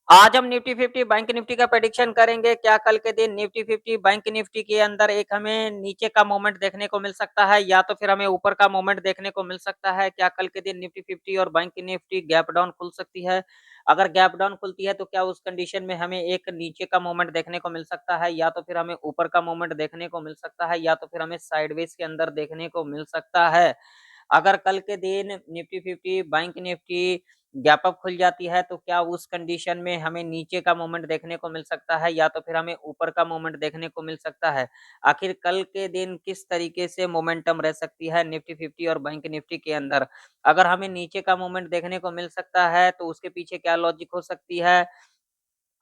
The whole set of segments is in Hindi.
आज हम निफ्टी 50 बैंक निफ्टी का प्रेडिक्शन करेंगे। क्या कल के दिन निफ्टी 50 बैंक निफ्टी के अंदर एक हमें नीचे का मोमेंट देखने को मिल सकता है या तो फिर हमें ऊपर का मोमेंट देखने को मिल सकता है। क्या कल के दिन निफ्टी 50 और बैंक निफ्टी गैप डाउन खुल सकती है? अगर गैप डाउन खुलती है तो क्या उस कंडीशन में हमें एक नीचे का मोमेंट देखने को मिल सकता है या तो फिर हमें ऊपर का मोमेंट देखने को मिल सकता है या तो फिर हमें साइडवेज के अंदर देखने को मिल सकता है। अगर कल के दिन Nifty 50 bank Nifty gap up खुल जाती है तो क्या उस कंडीशन में हमें नीचे का मोमेंट देखने को मिल सकता है या तो फिर हमें ऊपर का मोमेंट देखने को मिल सकता है। आखिर कल के दिन किस तरीके से मोमेंटम रह सकती है निफ्टी 50 और बैंक निफ्टी के अंदर। अगर हमें नीचे का मोमेंट देखने को मिल सकता है तो उसके पीछे क्या लॉजिक हो सकती है।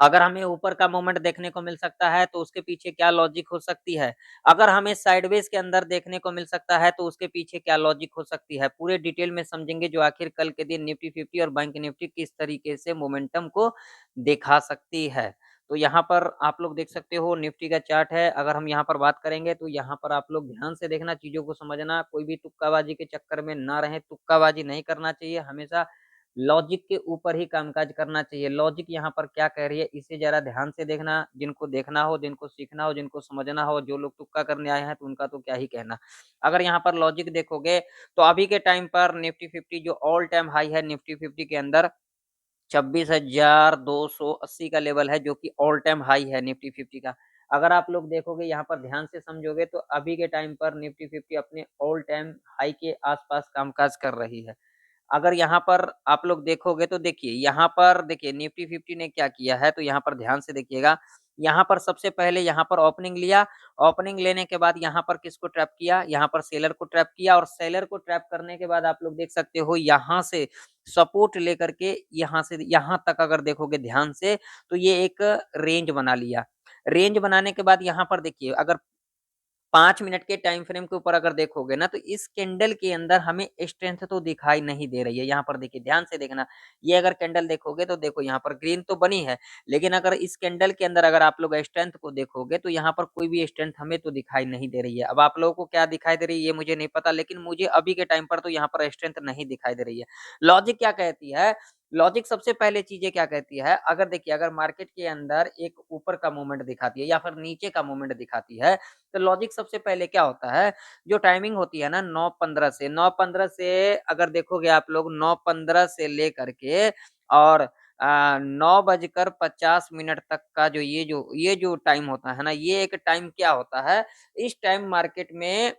अगर हमें ऊपर का मोमेंट देखने को मिल सकता है तो उसके पीछे क्या लॉजिक हो सकती है। अगर हमें साइडवेज के अंदर देखने को मिल सकता है तो उसके पीछे क्या लॉजिक हो सकती है। पूरे डिटेल में समझेंगे जो आखिर कल के दिन निफ्टी 50 और बैंक निफ्टी किस तरीके से मोमेंटम को दिखा सकती है। तो यहाँ पर आप लोग देख सकते हो निफ्टी का चार्ट है। अगर हम यहाँ पर बात करेंगे तो यहाँ पर आप लोग ध्यान से देखना, चीज़ों को समझना, कोई भी तुक्काबाजी के चक्कर में ना रहें। तुक्काबाजी नहीं करना चाहिए, हमेशा लॉजिक के ऊपर ही कामकाज करना चाहिए। लॉजिक यहाँ पर क्या कह रही है इसे ज़रा ध्यान से देखना। जिनको देखना हो, जिनको सीखना हो, जिनको समझना हो, जो लोग तुक्का करने आए हैं तो उनका तो क्या ही कहना। अगर यहाँ पर लॉजिक देखोगे तो अभी के टाइम पर निफ्टी 50 जो ऑल टाइम हाई है निफ्टी 50 के अंदर 26,280 का लेवल है जो कि ऑल टाइम हाई है निफ्टी 50 का। अगर आप लोग देखोगे यहाँ पर ध्यान से समझोगे तो अभी के टाइम पर निफ्टी 50 अपने ऑल टाइम हाई के आस-पास कामकाज कर रही है। अगर यहाँ पर आप लोग देखोगे तो देखिए यहाँ पर देखिए निफ्टी 50 ने क्या किया है तो यहाँ पर ध्यान से देखिएगा। यहाँ पर सबसे पहले यहाँ पर ओपनिंग लिया। ओपनिंग लेने के बाद यहाँ पर किसको ट्रैप किया? यहाँ पर सेलर को ट्रैप किया और सेलर को ट्रैप करने के बाद आप लोग देख सकते हो यहाँ से सपोर्ट लेकर के यहाँ से यहाँ तक अगर देखोगे ध्यान से तो ये एक रेंज बना लिया। रेंज बनाने के बाद यहाँ पर देखिए अगर 5 मिनट के टाइम फ्रेम के ऊपर अगर देखोगे ना तो इस कैंडल के अंदर हमें स्ट्रेंथ तो दिखाई नहीं दे रही है। यहाँ पर देखिए ध्यान से देखना, ये अगर कैंडल देखोगे तो देखो यहाँ पर ग्रीन तो बनी है, लेकिन अगर इस कैंडल के अंदर अगर आप लोग स्ट्रेंथ को देखोगे तो यहाँ पर कोई भी स्ट्रेंथ हमें तो दिखाई नहीं दे रही है। अब आप लोगों को क्या दिखाई दे रही है ये मुझे नहीं पता, लेकिन मुझे अभी के टाइम पर तो यहाँ पर स्ट्रेंथ नहीं दिखाई दे रही है। लॉजिक क्या कहती है? लॉजिक सबसे पहले चीज़ें क्या कहती है, अगर देखिए अगर मार्केट के अंदर एक ऊपर का मूवमेंट दिखाती है या फिर नीचे का मूवमेंट दिखाती है तो लॉजिक सबसे पहले क्या होता है, जो टाइमिंग होती है ना 9:15 से 9:15 से अगर देखोगे आप लोग 9:15 से लेकर के और 9 बजकर 50 मिनट तक का जो ये जो टाइम होता है ना, ये एक टाइम क्या होता है, इस टाइम मार्केट में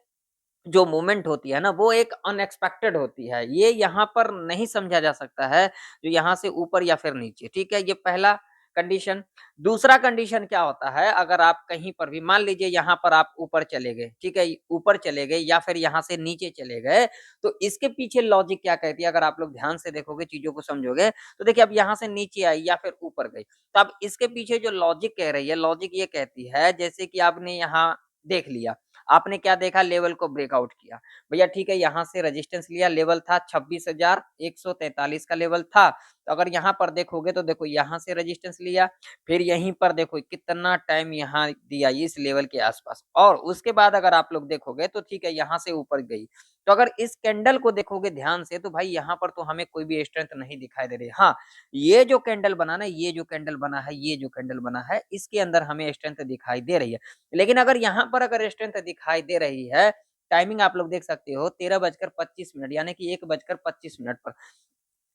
जो मूवमेंट होती है ना, वो एक अनएक्सपेक्टेड होती है। ये यहाँ पर नहीं समझा जा सकता है, जो यहाँ से ऊपर या फिर नीचे, ठीक है? ये पहला कंडीशन। दूसरा कंडीशन क्या होता है, अगर आप कहीं पर भी मान लीजिए यहाँ पर आप ऊपर चले गए, ठीक है? ऊपर चले गए या फिर यहाँ से नीचे चले गए, तो इसके पीछे लॉजिक क्या कहती है, अगर आप लोग ध्यान से देखोगे, चीज़ों को समझोगे, तो देखिए अब यहाँ से नीचे आई या फिर ऊपर गई, तो अब इसके पीछे जो लॉजिक कह रही है, लॉजिक ये कहती है जैसे कि आपने यहाँ देख लिया, आपने क्या देखा लेवल को ब्रेकआउट किया। भैया ठीक है यहाँ से रेजिस्टेंस लिया, लेवल था 26,143 का लेवल था। तो अगर यहाँ पर देखोगे तो देखो यहाँ से रेजिस्टेंस लिया, फिर यहीं पर देखो कितना टाइम यहाँ दिया इस लेवल के आसपास और उसके बाद अगर आप लोग देखोगे तो ठीक है यहाँ से ऊपर गई। तो अगर इस कैंडल को देखोगे ध्यान से तो भाई यहाँ पर तो हमें कोई भी स्ट्रेंथ नहीं दिखाई दे रही। हाँ, ये जो कैंडल बना ना, ये जो कैंडल बना है, ये जो कैंडल बना है, इसके अंदर हमें स्ट्रेंथ दिखाई दे रही है। लेकिन अगर यहाँ पर अगर स्ट्रेंथ दिखाई दे रही है, टाइमिंग आप लोग देख सकते हो 13 बजकर 25 मिनट यानी कि 1 बजकर 25 मिनट पर।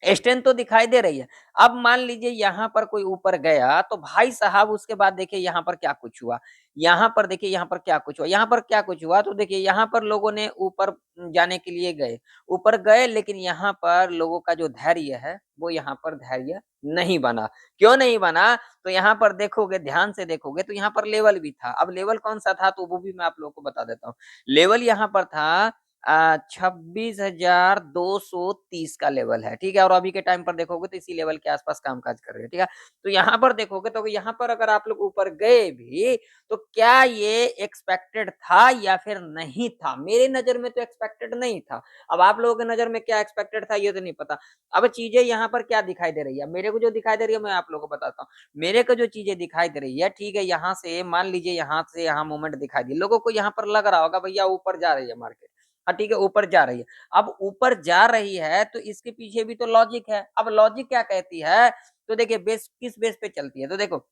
स्ट्रेंथ तो दिखाई दे रही है। अब मान लीजिए यहाँ पर कोई ऊपर गया तो भाई साहब उसके बाद देखिए यहाँ पर क्या कुछ हुआ। यहाँ पर देखिए यहाँ पर क्या कुछ हुआ, यहाँ पर क्या कुछ हुआ तो देखिए यहाँ पर लोगों ने ऊपर जाने के लिए गए। ऊपर गए लेकिन यहाँ पर लोगों का जो धैर्य है, वो यहाँ पर धैर्य नहीं बना। क्यों नहीं बना? तो यहाँ पर देखोगे, ध्यान से देखोगे तो यहाँ पर लेवल भी था। अब लेवल कौन-सा था तो वो भी मैं आप लोगों को बता देता हूँ। लेवल यहाँ पर था 26,230 का लेवल है, ठीक है? और अभी के टाइम पर देखोगे तो इसी लेवल के आस-पास कामकाज कर रही है, ठीक है? तो यहाँ पर देखोगे तो यहाँ पर अगर आप लोग ऊपर गए भी, तो क्या ये एक्सपेक्टेड था या फिर नहीं था? मेरे नज़र में तो एक्सपेक्टेड नहीं था। अब आप लोगों की नज़र में क्या एक्सपेक्टेड था ये तो नहीं पता। अब चीज़ें यहाँ पर क्या दिखाई दे रही है? मेरे को जो दिखाई दे रही है मैं आप लोगों को बताता हूँ। मेरे को जो चीज़ें दिखाई दे रही है, ठीक है? यहाँ से मान लीजिए यहाँ से यहाँ मूवमेंट दिखाई दी। लोगों को यहाँ पर लग रहा होगा भैया ऊपर जा रही है मार्केट। हाँ, ठीक है, ऊपर जा रही है। अब ऊपर जा रही है तो इसके पीछे भी तो लॉजिक है। अब लॉजिक क्या कहती है तो देखिए बेस किस बेस पे चलती है, तो देखो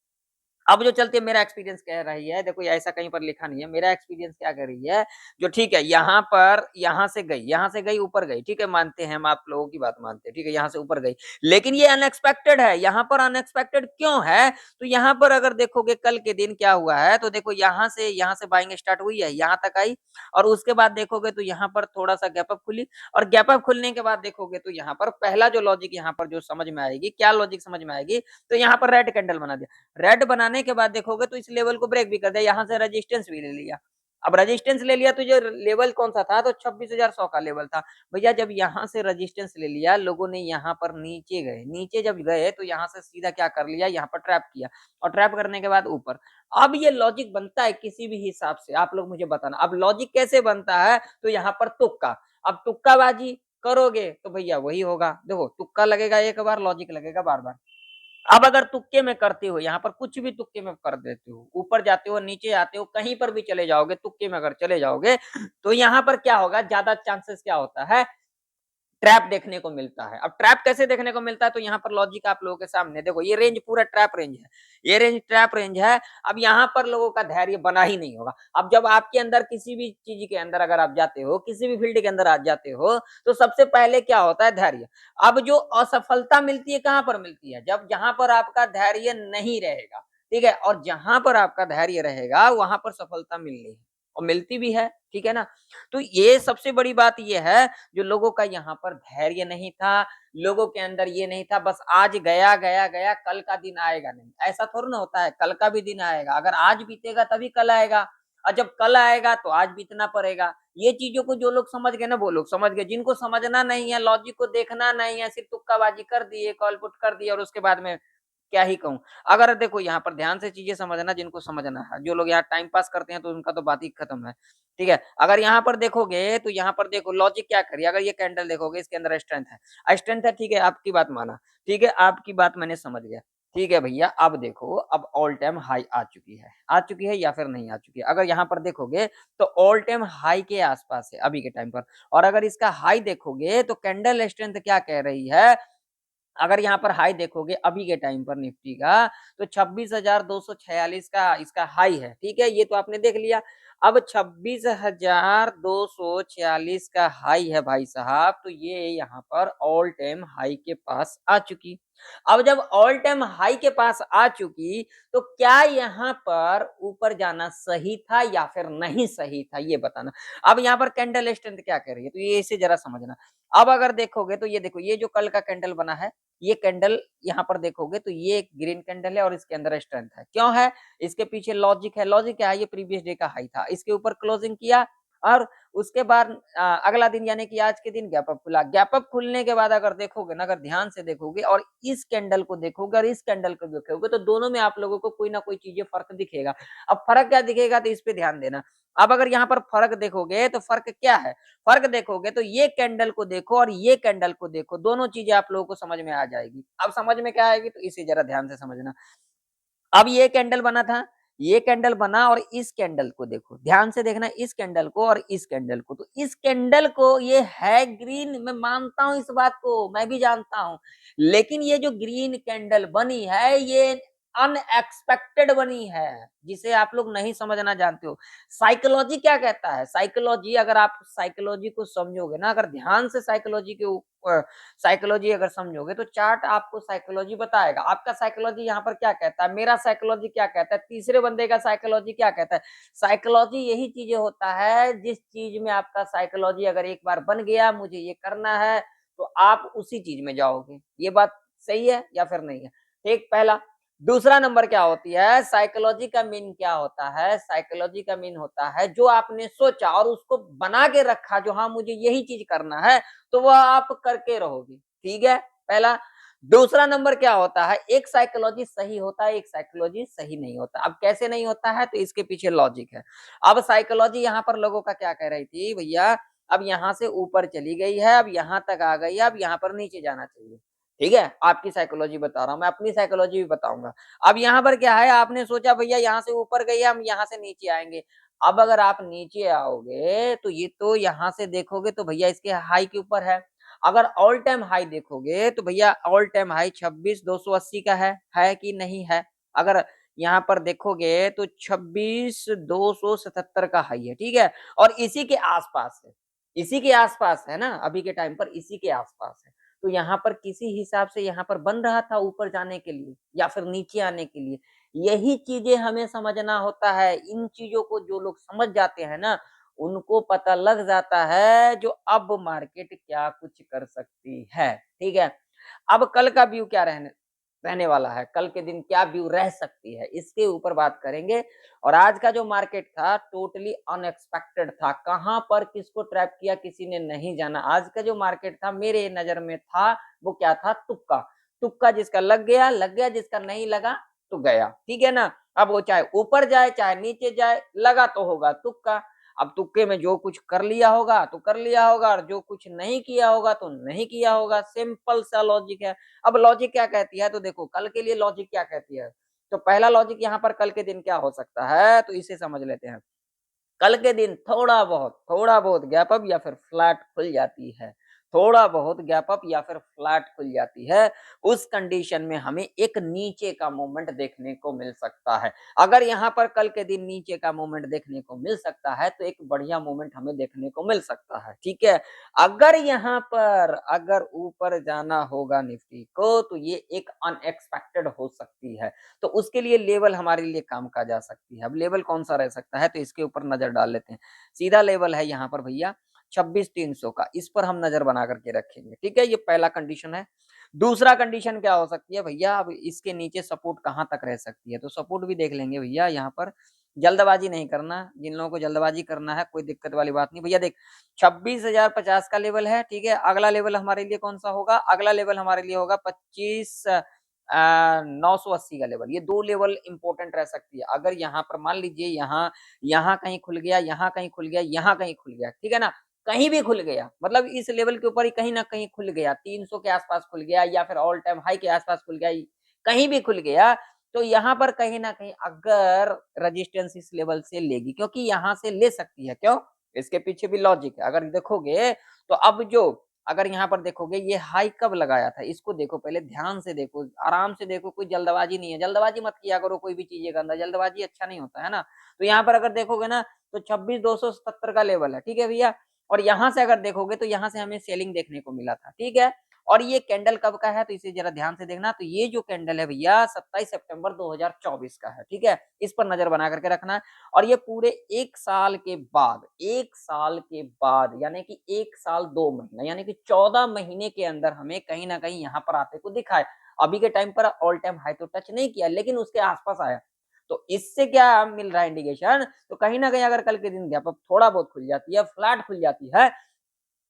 अब जो चलती है मेरा एक्सपीरियंस कह रही है, देखो ये ऐसा कहीं पर लिखा नहीं है, मेरा एक्सपीरियंस क्या कह रही है, जो ठीक है यहाँ पर यहाँ से गई ऊपर गई, ठीक है मानते हैं हम आप लोगों की बात मानते हैं, ठीक है यहाँ से ऊपर गई, लेकिन ये अनएक्सपेक्टेड है, यहाँ पर अनएक्सपेक्टेड क्यों है? तो यहाँ पर अगर देखोगे कल के दिन क्या हुआ है, तो देखो यहाँ से बाइंग स्टार्ट हुई है, यहाँ तक आई और उसके बाद देखोगे तो यहाँ पर थोड़ा सा गैप अप खुली और गैप अप खुलने के बाद देखोगे तो यहाँ पर पहला जो लॉजिक यहाँ पर जो समझ में आएगी, क्या लॉजिक समझ में आएगी, तो यहाँ पर रेड कैंडल बना दिया, रेड बनाने के बाद देखोगे तो इस लेवल को ब्रेक भी कर दिया, यहाँ से रेजिस्टेंस भी ले लिया। अब रेजिस्टेंस ले लिया तो जो लेवल कौन सा था, तो 26,100 का लेवल था। भैया जब यहाँ से रेजिस्टेंस ले लिया, लोगों ने यहाँ पर नीचे गए, नीचे जब गए तो यहाँ से सीधा क्या कर लिया, यहाँ पर ट्रैप किया और ट्रैप करने के बाद ऊपर। अब ये लॉजिक बनता है किसी भी हिसाब से, आप लोग मुझे बताना अब लॉजिक कैसे बनता है, तो यहाँ पर तुक्का, अब तुक्काबाजी करोगे तो भैया वही होगा, देखो तुक्का लगेगा एक बार, लॉजिक लगेगा बार बार। अब अगर तुक्के में करते हो, यहाँ पर कुछ भी तुक्के में कर देते हो, ऊपर जाते हो, नीचे आते हो, कहीं पर भी चले जाओगे, तुक्के में अगर चले जाओगे, तो यहाँ पर क्या होगा, ज्यादा चांसेस क्या होता है, ट्रैप देखने को मिलता है। अब ट्रैप कैसे देखने को मिलता है, तो यहाँ पर लॉजिक आप लोगों के सामने देखो, ये रेंज पूरा ट्रैप रेंज है, ये रेंज ट्रैप रेंज है। अब यहाँ पर लोगों का धैर्य बना ही नहीं होगा। अब जब आपके अंदर किसी भी चीज के अंदर अगर आप जाते हो, किसी भी फील्ड के अंदर आप जाते हो, तो सबसे पहले क्या होता है, धैर्य। अब जो असफलता मिलती है कहाँ पर मिलती है, जब जहां पर आपका धैर्य नहीं रहेगा, ठीक है, और जहां पर आपका धैर्य रहेगा वहां पर सफलता मिलनी है और मिलती भी है, ठीक है ना। तो ये सबसे बड़ी बात ये है, जो लोगों का यहाँ पर धैर्य नहीं था, लोगों के अंदर ये नहीं था, बस आज गया गया गया, कल का दिन आएगा नहीं, ऐसा थोड़ा ना होता है, कल का भी दिन आएगा, अगर आज बीतेगा तभी कल आएगा, और जब कल आएगा तो आज बीतना पड़ेगा। ये चीजों को जो लोग समझ गए ना, वो लोग समझ गए, जिनको समझना नहीं है, लॉजिक को देखना नहीं है, सिर्फ तुक्काबाजी कर दिए, कॉल पुट कर दिए और उसके बाद में क्या ही कहूँ। अगर देखो यहाँ पर ध्यान से चीजें समझना, जिनको समझना है, जो लोग यहाँ टाइम पास करते हैं तो उनका तो बात ही खत्म है, ठीक है। अगर यहाँ पर देखोगे तो यहाँ पर देखो लॉजिक क्या करिए, अगर ये कैंडल देखोगे इसके अंदर स्ट्रेंथ है, ठीक है, आपकी बात माना, ठीक है, आपकी बात मैंने समझ गया, ठीक है भैया। अब देखो, अब ऑल टाइम हाई आ चुकी है या फिर नहीं आ चुकी है। अगर यहाँ पर देखोगे तो ऑल टाइम हाई के आसपास है अभी के टाइम पर, और अगर इसका हाई देखोगे तो कैंडल स्ट्रेंथ क्या कह रही है, अगर यहाँ पर हाई देखोगे अभी के टाइम पर निफ्टी का, तो 26,246 का इसका हाई है, ठीक है, ये तो आपने देख लिया। अब 26,246 का हाई है भाई साहब, तो ये यहाँ पर ऑल टाइम हाई के पास आ चुकी। अब जब ऑल टाइम हाई के पास आ चुकी, तो क्या यहाँ पर ऊपर जाना सही था या फिर नहीं सही था, ये बताना। अब यहाँ पर कैंडल स्ट्रेंथ क्या कर रही है, तो ये इसे जरा समझना। अब अगर देखोगे तो ये देखो, ये जो कल का कैंडल बना है, ये कैंडल यहाँ पर देखोगे तो ये एक ग्रीन कैंडल है और इसके अंदर स्ट्रेंथ है, क्यों है, इसके पीछे लॉजिक है। लॉजिक क्या है, ये प्रीवियस डे का हाई था, इसके ऊपर क्लोजिंग किया और उसके बाद अगला दिन यानी कि आज के दिन गैप अप खुला। गैप अप खुलने के बाद अगर देखोगे ना, अगर ध्यान से देखोगे और इस कैंडल को देखोगे और इस कैंडल को देखोगे, तो दोनों में आप लोगों को कोई ना कोई चीजें फर्क दिखेगा। अब फर्क क्या दिखेगा, तो इस पे ध्यान देना। अब अगर यहाँ पर फर्क देखोगे तो फर्क क्या है, फर्क देखोगे तो ये कैंडल को देखो और ये कैंडल को देखो, दोनों चीजें आप लोगों को समझ में आ जाएगी। अब समझ में क्या आएगी, तो इसे जरा ध्यान से समझना। अब ये कैंडल बना था, ये कैंडल बना और इस कैंडल को देखो, ध्यान से देखना, इस कैंडल को और इस कैंडल को, तो इस कैंडल को, ये है ग्रीन, मैं मानता हूं इस बात को, मैं भी जानता हूं, लेकिन ये जो ग्रीन कैंडल बनी है, ये अनएक्सपेक्टेड बनी है, जिसे आप लोग नहीं समझना जानते हो। साइकोलॉजी क्या कहता है, साइकोलॉजी, अगर आप साइकोलॉजी को समझोगे ना, अगर ध्यान से साइकोलॉजी के ऊपर, साइकोलॉजी अगर समझोगे तो चार्ट आपको साइकोलॉजी बताएगा। आपका साइकोलॉजी यहाँ पर क्या कहता है, मेरा साइकोलॉजी क्या कहता है, तीसरे बंदे का साइकोलॉजी क्या कहता है। साइकोलॉजी यही चीजें होता है, जिस चीज में आपका साइकोलॉजी अगर एक बार बन गया, मुझे ये करना है, तो आप उसी चीज में जाओगे। ये बात सही है या फिर नहीं है, ठीक, पहला। दूसरा नंबर क्या होती है, साइकोलॉजी का मीन क्या होता है, साइकोलॉजी का मीन होता है जो आपने सोचा और उसको बना के रखा, जो हाँ मुझे यही चीज करना है, तो वह आप करके रहोगे, ठीक है, पहला। दूसरा नंबर क्या होता है, एक साइकोलॉजी सही होता है, एक साइकोलॉजी सही नहीं होता। अब कैसे नहीं होता है, तो इसके पीछे लॉजिक है। अब साइकोलॉजी यहाँ पर लोगों का क्या कह रही थी, भैया अब यहाँ से ऊपर चली गई है, अब यहाँ तक आ गई है, अब यहाँ पर नीचे जाना चाहिए, ठीक है, आपकी साइकोलॉजी बता रहा हूं मैं, अपनी साइकोलॉजी भी बताऊंगा। अब यहाँ पर क्या है, आपने सोचा भैया यहाँ से ऊपर गई है, हम यहाँ से नीचे आएंगे। अब अगर आप नीचे आओगे तो ये तो यहाँ से देखोगे तो भैया इसके हाई के ऊपर है। अगर ऑल टाइम हाई देखोगे तो भैया ऑल टाइम हाई 26,280 का है कि नहीं है? अगर यहाँ पर देखोगे तो 26,277 का हाई है, ठीक है? और इसी के आसपास है, इसी के आसपास है ना, अभी के टाइम पर इसी के आसपास है। तो यहाँ पर किसी हिसाब से यहाँ पर बन रहा था ऊपर जाने के लिए या फिर नीचे आने के लिए। यही चीजें हमें समझना होता है। इन चीजों को जो लोग समझ जाते हैं ना, उनको पता लग जाता है जो अब मार्केट क्या कुछ कर सकती है, ठीक है? अब कल का व्यू क्या रहने रहने वाला है, कल के दिन क्या व्यू रह सकती है, इसके ऊपर बात करेंगे। और आज का जो मार्केट था टोटली अनएक्सपेक्टेड था। कहाँ पर किसको ट्रैप किया किसी ने नहीं जाना। आज का जो मार्केट था मेरे नज़र में था, वो क्या था, तुक्का। तुक्का जिसका लग गया, जिसका नहीं लगा तो गया, ठीक है ना? अब वो चाहे ऊपर जाए, चाहे नीचे जाए, लगा तो होगा तुक्का। अब तुक्के में जो कुछ कर लिया होगा तो कर लिया होगा और जो कुछ नहीं किया होगा तो नहीं किया होगा। सिंपल सा लॉजिक है। अब लॉजिक क्या कहती है, तो देखो कल के लिए लॉजिक क्या कहती है। तो पहला लॉजिक यहाँ पर कल के दिन क्या हो सकता है, तो इसे समझ लेते हैं। कल के दिन थोड़ा बहुत गैप अप या फिर फ्लैट खुल जाती है। थोड़ा बहुत गैप अप या फिर फ्लैट खुल जाती है। उस कंडीशन में हमें एक नीचे का मूवमेंट देखने को मिल सकता है। अगर यहाँ पर कल के दिन नीचे का मूवमेंट देखने को मिल सकता है तो एक बढ़िया मूवमेंट हमें देखने को मिल सकता है, ठीक है। अगर यहाँ पर अगर ऊपर जाना होगा निफ्टी को तो ये एक अनएक्सपेक्टेड हो सकती है। तो उसके लिए लेवल हमारे लिए काम का जा सकती है। अब लेवल कौन सा रह सकता है, तो इसके ऊपर नजर डाल लेते हैं। सीधा लेवल है यहाँ पर भैया 26,300 का, इस पर हम नजर बना करके रखेंगे, ठीक है। ये पहला कंडीशन है। दूसरा कंडीशन क्या हो सकती है भैया, अब इसके नीचे सपोर्ट कहाँ तक रह सकती है, तो सपोर्ट भी देख लेंगे भैया। यहाँ पर जल्दबाजी नहीं करना, जिन लोगों को जल्दबाजी करना है कोई दिक्कत वाली बात नहीं भैया। देख 26,050 का लेवल है, ठीक है। अगला लेवल हमारे लिए कौन सा होगा, अगला लेवल हमारे लिए होगा 980 का लेवल। ये दो लेवल इंपॉर्टेंट रह सकती है। अगर यहाँ पर मान लीजिए यहाँ यहाँ कहीं खुल गया, यहाँ कहीं खुल गया, यहाँ कहीं खुल गया, ठीक है ना, कहीं भी खुल गया, मतलब इस लेवल के ऊपर ही कहीं ना कहीं खुल गया, 300 के आसपास खुल गया या फिर ऑल टाइम हाई के आसपास खुल गया, कहीं भी खुल गया, तो यहाँ पर कहीं ना कहीं अगर रजिस्टेंस इस लेवल से लेगी, क्योंकि यहाँ से ले सकती है, क्यों, इसके पीछे भी लॉजिक है। अगर देखोगे तो अब जो अगर यहाँ पर देखोगे ये हाई कब लगाया था, इसको देखो, पहले ध्यान से देखो, आराम से देखो, कोई जल्दबाजी नहीं है। जल्दबाजी मत किया करो कोई भी चीजें के अंदर, जल्दबाजी अच्छा नहीं होता है ना। तो यहाँ पर अगर देखोगे ना तो 26,277 का लेवल है, ठीक है भैया। और यहाँ से अगर देखोगे तो यहाँ से हमें सेलिंग देखने को मिला था, ठीक है। और ये कैंडल कब का है, तो इसे जरा ध्यान से देखना। तो ये जो कैंडल है भैया 27 सितंबर 2024 का है, ठीक है। इस पर नजर बना करके रखना है। और ये पूरे एक साल के बाद, एक साल के बाद यानी कि 1 साल 2 महीना यानी कि 14 महीने के अंदर हमें कहीं ना कहीं यहाँ पर आते को दिखा है। अभी के टाइम पर ऑल टाइम हाई तो टच नहीं किया, लेकिन उसके आसपास आया। तो इससे क्या मिल रहा है इंडिकेशन, तो कहीं ना कहीं अगर कल के दिन गैप अप थोड़ा बहुत खुल जाती है, फ्लैट खुल जाती है,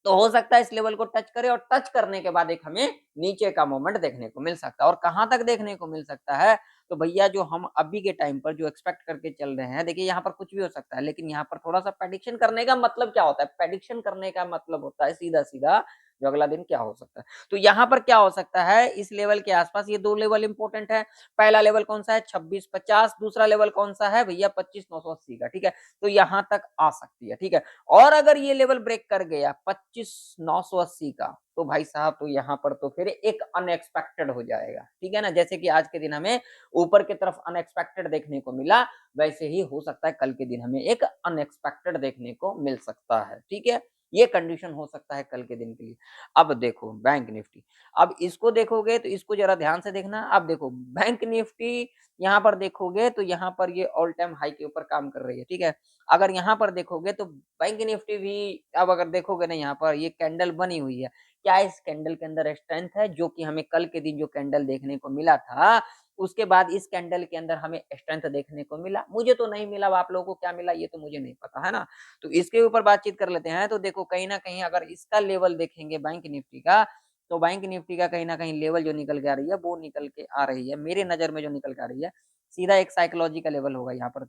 तो हो सकता है इस लेवल को टच करे और टच करने के बाद एक हमें नीचे का मोमेंट देखने को मिल सकता है। और कहां तक देखने को मिल सकता है, तो भैया जो हम अभी के टाइम पर जो एक्सपेक्ट करके चल रहे हैं, देखिए यहाँ पर कुछ भी हो सकता है, लेकिन यहाँ पर थोड़ा सा प्रेडिक्शन करने का मतलब क्या होता है, प्रेडिक्शन करने का मतलब होता है सीधा सीधा जो अगला दिन क्या हो सकता है। तो यहाँ पर क्या हो सकता है, इस लेवल के आसपास ये दो लेवल इंपॉर्टेंट है। पहला लेवल कौन सा है 2650, दूसरा लेवल कौन सा है भैया 25,980 का, ठीक है। तो यहाँ तक आ सकती है, ठीक है। और अगर ये लेवल ब्रेक कर गया 25,980 का, तो भाई साहब तो यहाँ पर तो फिर एक अनएक्सपेक्टेड हो जाएगा, ठीक है ना। जैसे कि आज के दिन हमें ऊपर की तरफ अनएक्सपेक्टेड देखने को मिला, वैसे ही हो सकता है कल के दिन हमें एक अनएक्सपेक्टेड देखने को मिल सकता है, ठीक है। ये कंडीशन हो सकता है कल के दिन के लिए। अब देखो बैंक निफ्टी, अब इसको देखोगे तो इसको जरा ध्यान से देखना। अब देखो बैंक निफ्टी यहाँ पर देखोगे तो यहाँ पर ये ऑल टाइम हाई के ऊपर काम कर रही है, ठीक है। अगर यहाँ पर देखोगे तो बैंक निफ्टी भी, अब अगर देखोगे ना यहाँ पर ये कैंडल बनी हुई है, क्या इस कैंडल के अंदर स्ट्रेंथ है, जो कि हमें कल के दिन जो कैंडल देखने को मिला था उसके बाद इस कैंडल के अंदर हमें स्ट्रेंथ देखने को मिला? मुझे तो नहीं मिला। आप लोगों को क्या मिला ये तो मुझे नहीं पता, है ना। तो इसके ऊपर बातचीत कर लेते हैं। तो देखो कहीं ना कहीं अगर इसका लेवल देखेंगे बैंक निफ्टी का, तो बैंक निफ्टी का कहीं ना कहीं लेवल जो निकल के आ रही है वो निकल के आ रही है, मेरे नजर में जो निकल के आ रही है सीधा एक साइकोलॉजी का लेवल होगा यहाँ पर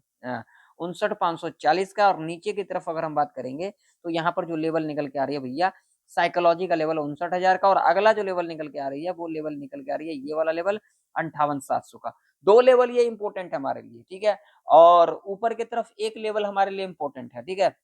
59,540 का। और नीचे की तरफ अगर हम बात करेंगे तो यहाँ पर जो लेवल निकल के आ रही है भैया साइकोलॉजी का लेवल 59,000 का। और अगला जो लेवल निकल के आ रही है वो लेवल निकल के आ रही है ये वाला लेवल 58,700 का। दो लेवल ये इंपॉर्टेंट है हमारे लिए, ठीक है। और ऊपर की तरफ एक लेवल हमारे लिए इंपॉर्टेंट है, ठीक है।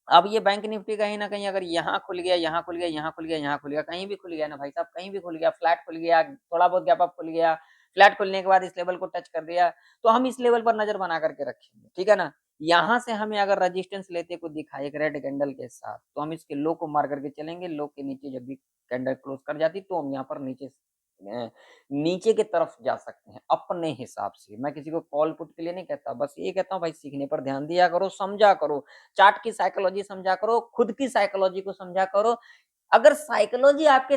अब ये बैंक निफ्टी कहीं न कहीं अगर यहाँ खुल गया, यहाँ खुल गया, यहाँ खुल गया, यहाँ खुल गया, कहीं भी खुल गया ना भाई साहब, कहीं भी खुल गया, फ्लैट खुल गया, थोड़ा बहुत गैप अप खुल गया, फ्लैट खुलने के बाद इस लेवल को टच कर दिया, तो हम इस लेवल पर नज़र बना कर के रखेंगे, ठीक है ना? यहाँ से हमें अगर रेजिस्टेंस लेते को दिखा एक रेड कैंडल के साथ, तो हम इसके लो को मार करके चलेंगे, लो के नीचे जब भी कैंडल क्लोज़ कर जाती, तो हम यहाँ पर नीचे की तरफ जा सकते हैं, अपने हिसाब से। मैं किसी को कॉल पुट के लिए नहीं कहता, बस ये कहता हूँ भाई सीखने पर ध्यान दिया करो, समझा करो। चार्ट की साइकोलॉजी समझा करो, खुद की साइकोलॉजी को समझा करो। अगर साइकोलॉजी आपके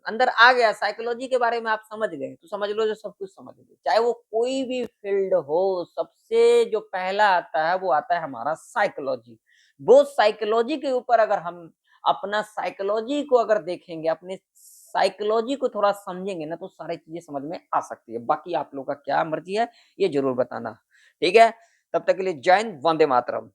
अंदर आ गया, साइकोलॉजी के बारे में आप समझ गए, तो समझ लो जो सब कुछ समझ गए। चाहे वो कोई भी फील्ड हो, सबसे जो पहला आता है, वो आता है हमारा साइकोलॉजी। वो साइकोलॉजी के ऊपर अगर हम अपना साइकोलॉजी को अगर देखेंगे, अपने साइकोलॉजी को थोड़ा समझेंगे ना, तो सारी चीज़ें समझ में आ सकती है। बाकी आप लोग का क्या मर्ज़ी है, ये ज़रूर बताना। ठीक है? तब तक के लिए जय हिंद, वंदे मातरम।